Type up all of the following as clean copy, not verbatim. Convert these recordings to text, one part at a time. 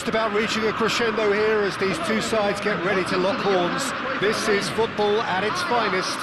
Just about reaching a crescendo here as these two sides get ready to lock horns. This is football at its finest.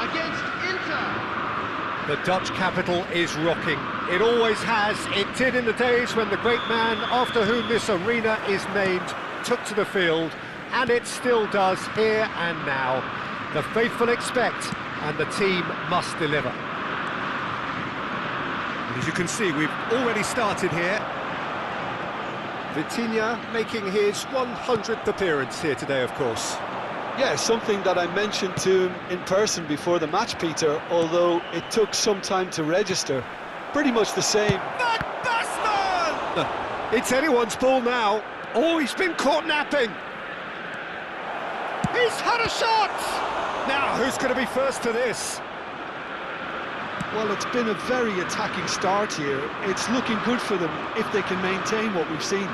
Against Inter. The Dutch capital is rocking. It always has. It did in the days when the great man after whom this arena is named took to the field, and it still does here and now. The faithful expect, and the team must deliver. As you can see, we've already started here. Vitinha making his 100th appearance here today, of course. Yeah, something that I mentioned to him in person before the match, Peter, although it took some time to register. Pretty much the same. Basten! It's anyone's ball now. Oh, he's been caught napping. He's had a shot! Now, who's going to be first to this? Well, it's been a very attacking start here. It's looking good for them if they can maintain what we've seen.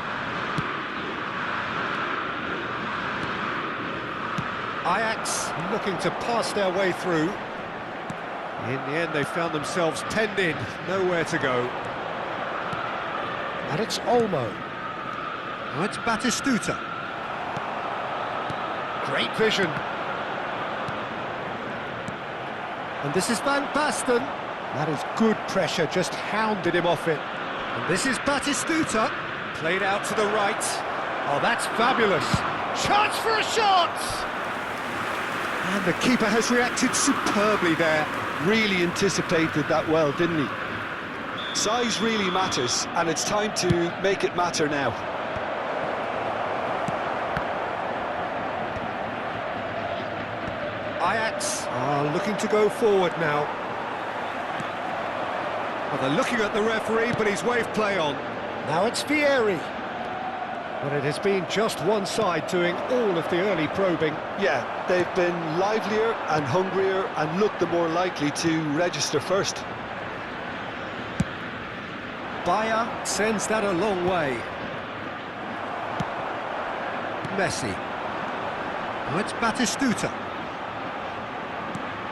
Ajax looking to pass their way through. In the end, they found themselves penned in, nowhere to go. And it's Olmo. Now it's Batistuta. Great vision. And this is Van Basten. That is good pressure, just hounded him off it. And this is Batistuta. Played out to the right. Oh, that's fabulous. Chance for a shot! And the keeper has reacted superbly there. Really anticipated that well, didn't he? Size really matters, and it's time to make it matter now. Ajax are looking to go forward now. Well, they're looking at the referee, but he's waved play on. Now it's Vieri. But it has been just one side doing all of the early probing. Yeah, they've been livelier and hungrier and looked the more likely to register first. Bayer sends that a long way. Messi. Now it's Batistuta.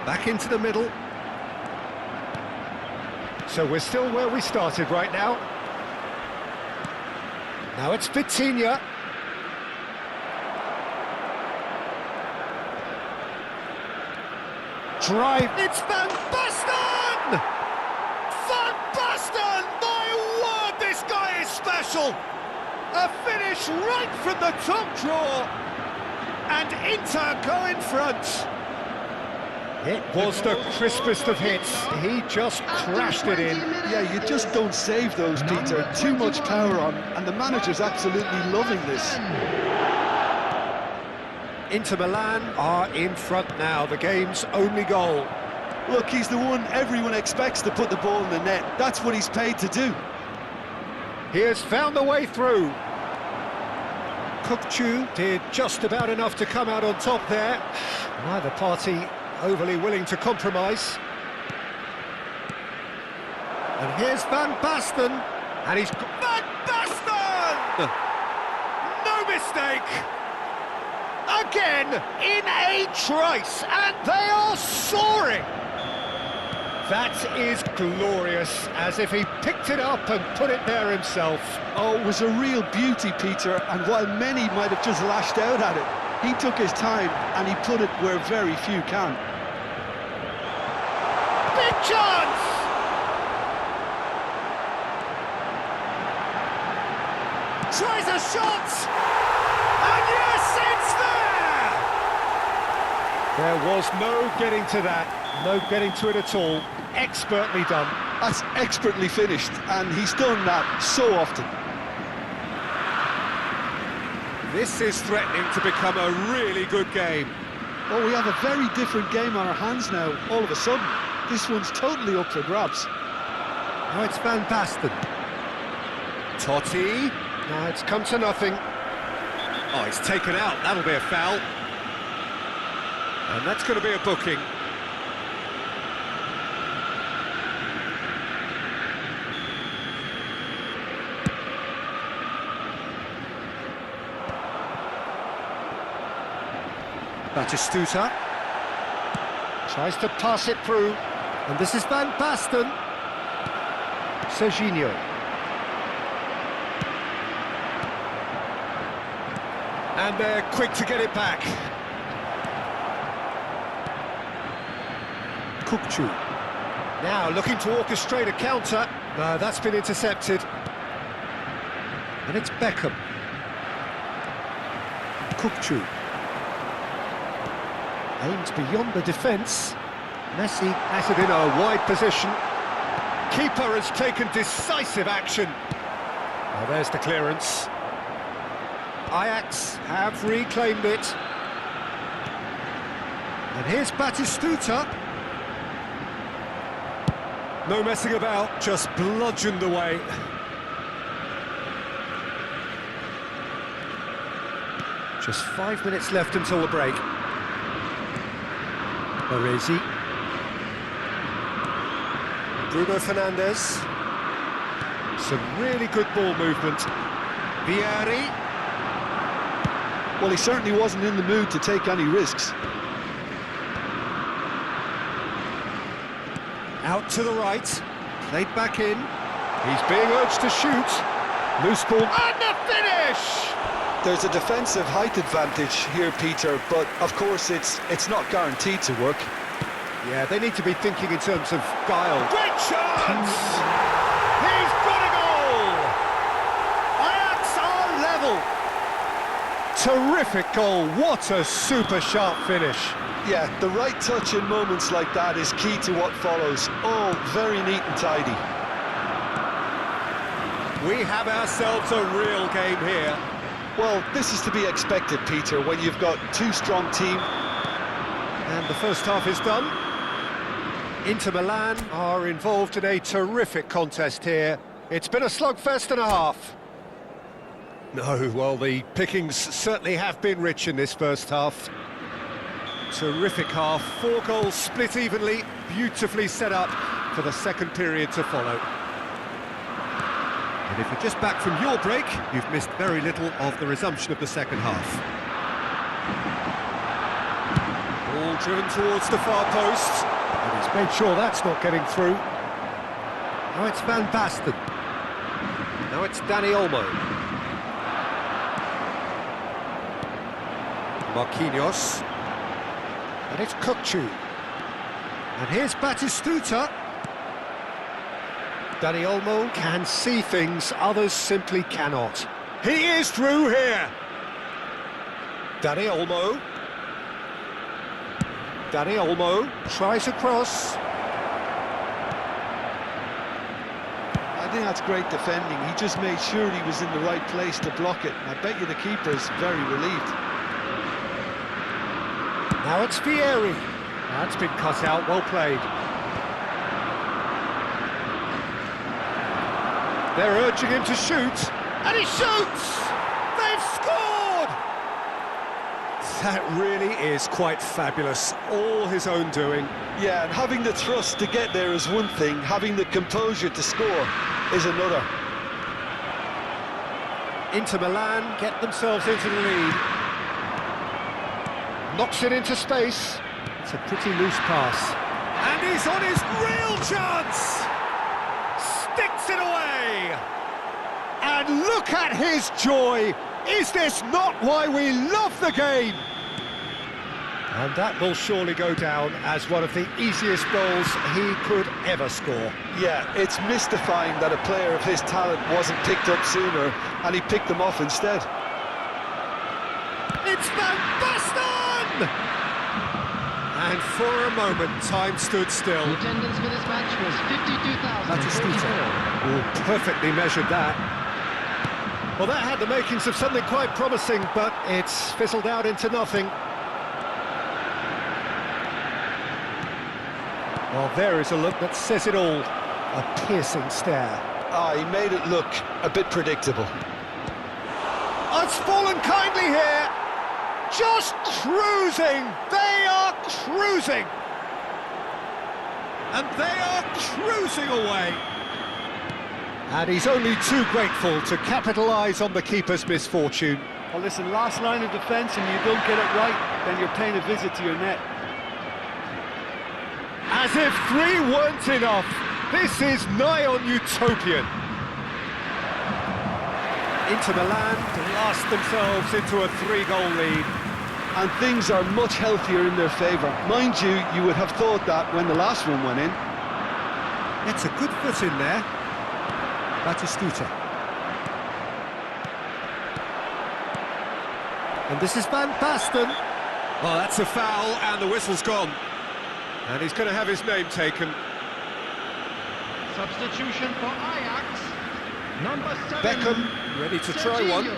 Back into the middle. So we're still where we started right now. Now it's Vitinha. Drive. It's Van Basten! Van Basten! My word, this guy is special! A finish right from the top draw. And Inter go in front. It was the crispest of hits. He just crashed it in. Yeah, you just don't save those, Peter. Too much power on, and the manager's absolutely loving this. Inter Milan are in front now, the game's only goal. Look, he's the one everyone expects to put the ball in the net. That's what he's paid to do. He has found the way through. Kukçu did just about enough to come out on top there. Neither party overly willing to compromise. And here's Van Basten, and he's... Van Basten! No mistake! Again, in a trice, and they are soaring! That is glorious, as if he picked it up and put it there himself. Oh, it was a real beauty, Peter, and while many might have just lashed out at it, he took his time and he put it where very few can. Big chance! Tries a shot! And yes, it's there! There was no getting to that, no getting to it at all. Expertly done. That's expertly finished, and he's done that so often. This is threatening to become a really good game. Well, we have a very different game on our hands now, all of a sudden. This one's totally up for grabs. Now it's Van Basten. Totti. Now it's come to nothing. Oh, he's taken out. That'll be a foul. And that's going to be a booking. Batistuta tries to pass it through, and this is Van Basten. Serginho. And they're quick to get it back. Kukçu. Now looking to orchestrate a counter. No, that's been intercepted. And it's Beckham. Kukçu. Aims beyond the defence. Messi has it in a wide position. Keeper has taken decisive action. Well, there's the clearance. Ajax have reclaimed it. And here's Batistuta. No messing about, just bludgeoned away. Just 5 minutes left until the break. Baresi. Bruno Fernandes. Some really good ball movement. Vieri. Well, he certainly wasn't in the mood to take any risks. Out to the right. Played back in. He's being urged to shoot. Loose ball. And the finish! There's a defensive height advantage here, Peter, but of course it's not guaranteed to work. Yeah, they need to be thinking in terms of guile. Great chance! He's got a goal! Ajax are level! Terrific goal, what a super sharp finish. Yeah, the right touch in moments like that is key to what follows. All very neat and tidy. We have ourselves a real game here. Well, this is to be expected, Peter, when you've got two strong teams. And the first half is done. Inter Milan are involved in a terrific contest here. It's been a slugfest and a half. No, well, the pickings certainly have been rich in this first half. Terrific half, 4 goals split evenly, beautifully set up for the second period to follow. And if you're just back from your break, you've missed very little of the resumption of the second half. Ball driven towards the far post, and he's made sure that's not getting through. Now it's Van Basten. Now it's Dani Olmo. Marquinhos. And it's Kukçu. And here's Batistuta. Dani Olmo can see things others simply cannot. He is through here. Dani Olmo. Dani Olmo tries a cross. I think that's great defending. He just made sure he was in the right place to block it. I bet you the keeper's very relieved. Now it's Vieri. That's been cut out, well played. They're urging him to shoot, and he shoots! They've scored! That really is quite fabulous, all his own doing. Yeah, and having the thrust to get there is one thing, having the composure to score is another. Inter Milan get themselves into the lead. Knocks it into space. It's a pretty loose pass. And he's on his real chance! Sticks it away! And look at his joy! Is this not why we love the game? And that will surely go down as one of the easiest goals he could ever score. Yeah, it's mystifying that a player of his talent wasn't picked up sooner, and he picked them off instead. It's Van Basten! And for a moment, time stood still. The attendance for this match was 52,000. Oh, perfectly measured that. Well, that had the makings of something quite promising, but it's fizzled out into nothing. Well, there is a look that says it all. A piercing stare. Ah, he made it look a bit predictable. Oh, it's fallen kindly here. Just cruising. They are cruising. And they are cruising away. And he's only too grateful to capitalise on the keeper's misfortune. Well, listen, last line of defence and you don't get it right, then you're paying a visit to your net. As if 3 weren't enough, this is nigh on utopian. Inter Milan blast themselves into a 3-goal lead. And things are much healthier in their favour. Mind you, you would have thought that when the last one went in. It's a good foot in there. Batistuta. And this is Basten. Well, that's a foul, and the whistle's gone. And he's going to have his name taken. Substitution for Ajax. Number 7. Beckham, ready to try one.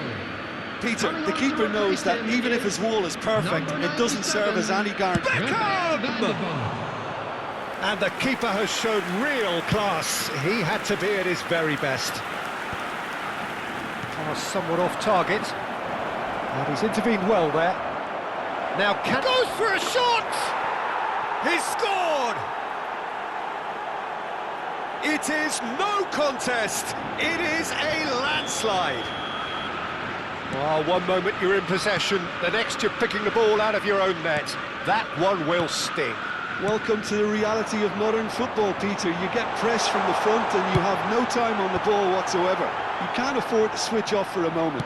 Peter, the keeper knows that even if his wall is perfect, it doesn't serve as any guarantee. Beckham! And the keeper has shown real class. He had to be at his very best. Pass somewhat off target. And he's intervened well there. Now goes for a shot! He's scored! It is no contest. It is a landslide. Well, one moment you're in possession, the next you're picking the ball out of your own net. That one will sting. Welcome to the reality of modern football, Peter. You get pressed from the front and you have no time on the ball whatsoever. You can't afford to switch off for a moment.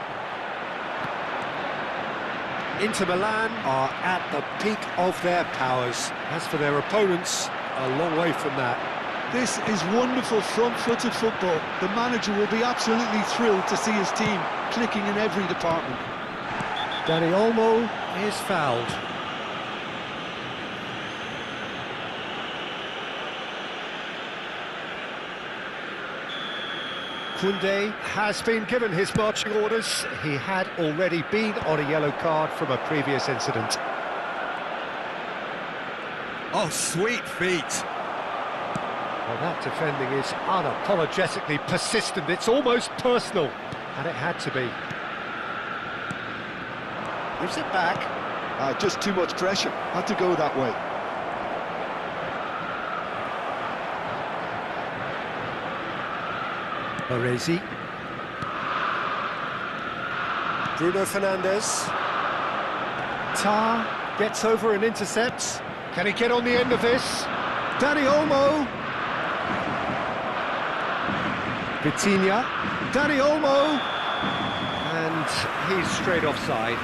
Inter Milan are at the peak of their powers. As for their opponents, a long way from that. This is wonderful front-footed football. The manager will be absolutely thrilled to see his team clicking in every department. Dani Olmo is fouled. Koundé has been given his marching orders. He had already been on a yellow card from a previous incident. Oh, sweet feet. Well, that defending is unapologetically persistent. It's almost personal, and it had to be. Gives it back. Just too much pressure. Had to go that way. Baresi. Bruno Fernandes. Tar gets over and intercepts. Can he get on the end of this? Dani Olmo. Vitinha. Dani Olmo. And he's straight offside.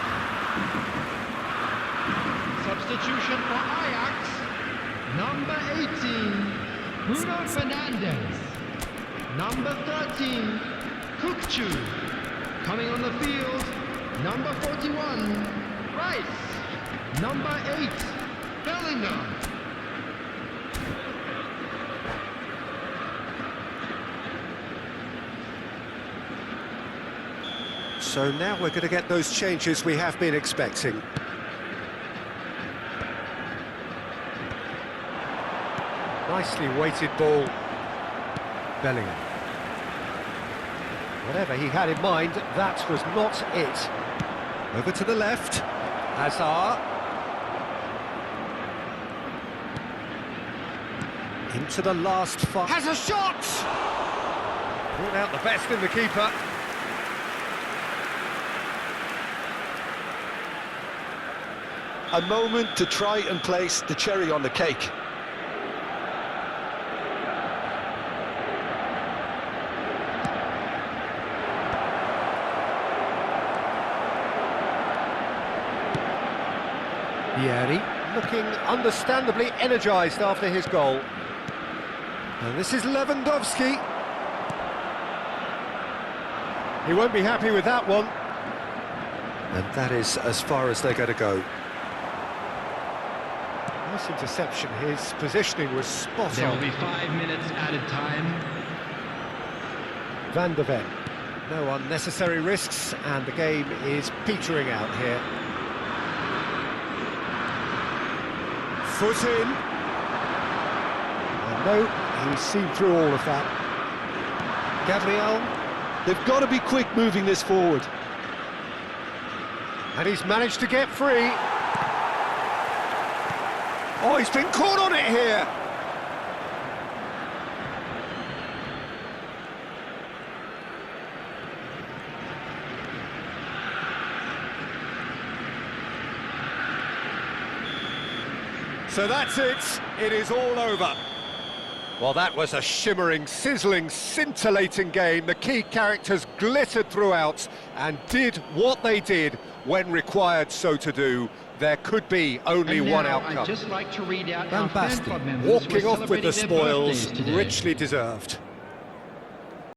Substitution for Ajax. Number 18, Bruno Fernandes. Number 13, Kukcu. Coming on the field, number 41, Rice. Number 8, Bellingham. So now we're going to get those changes we have been expecting. Nicely weighted ball. Bellingham. Whatever he had in mind, that was not it. Over to the left. Hazard. Into the last five. Has a shot! Brought out the best in the keeper. A moment to try and place the cherry on the cake. Vieri looking understandably energised after his goal. And this is Lewandowski. He won't be happy with that one. And that is as far as they're going to go. Nice interception. His positioning was spot There on. will be 5 minutes added time. Van der Ven. No unnecessary risks, and the game is petering out here. Foot in. And no, he's seen through all of that. Gabriel. They've got to be quick moving this forward. And he's managed to get free. Oh, he's been caught on it here. So that's it. It is all over. Well, that was a shimmering, sizzling, scintillating game. The key characters glittered throughout and did what they did when required so to do. There could be only And one now outcome. I'd just like to read out Van our fan Basten club members who are walking off with the celebrating their spoils, birthdays today. richly deserved.